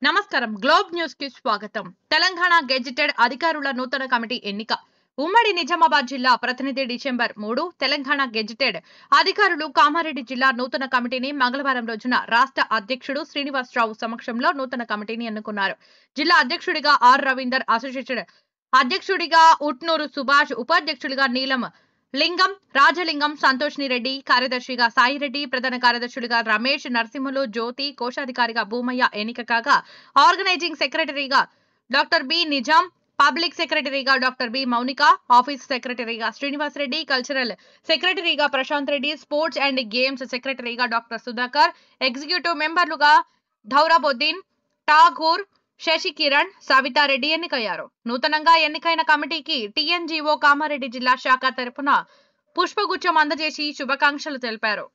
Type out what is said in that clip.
నమస్కారం globe news కి స్వాగతం. తెలంగాణ గెజిటెడ్ అధికారుల నూతన కమిటీ ఎన్నిక. ఉమ్మడి నిజామాబాద్ జిల్లా ప్రతినిధి డిసెంబర్ 3 తెలంగాణ గెజిటెడ్ అధికారులు కామారెడ్డి జిల్లా నూతన కమిటీని మంగళవారం రోజున రాష్ట్ర అధ్యక్షుడు శ్రీనివాసరావు సమక్షంలో నూతన కమిటీని ఎన్నుకున్నారు. జిల్లా అధ్యక్షుడిగా ఆర్ రవీందర్, అసోసియేటెడ్ అధ్యక్షుడిగా ఉట్నూరు సుభాష్, ఉపాధ్యక్షుడిగా నీలం లింగం, రాజలింగం, సంతోష్ని రెడ్డి, కార్యదర్శిగా సాయిరెడ్డి, ప్రధాన కార్యదర్శులుగా రమేష్, నరసింహులు, జ్యోతి, కోశాధికారిగా భూమయ్య ఎన్నిక కాగా ఆర్గనైజింగ్ సెక్రటరీగా డాక్టర్ బి నిజాం, పబ్లిక్ సెక్రటరీగా డాక్టర్ బి మౌనిక, ఆఫీస్ సెక్రటరీగా శ్రీనివాస్ రెడ్డి, కల్చరల్ సెక్రటరీగా Prashanth Reddy, sports and games సెక్రటరీగా డాక్టర్ సుధాకర్, ఎగ్జిక్యూటివ్ మెంబర్లుగా ధౌరాబుద్దీన్, ఠాగూర్, శశి కిరణ్, సవితారెడ్డి ఎన్నికయ్యారు. నూతనంగా ఎన్నికైన కమిటీకి టీఎన్జీఓ కామారెడ్డి జిల్లా శాఖ తరపున పుష్పగుచ్చం అందజేసి శుభాకాంక్షలు తెలిపారు.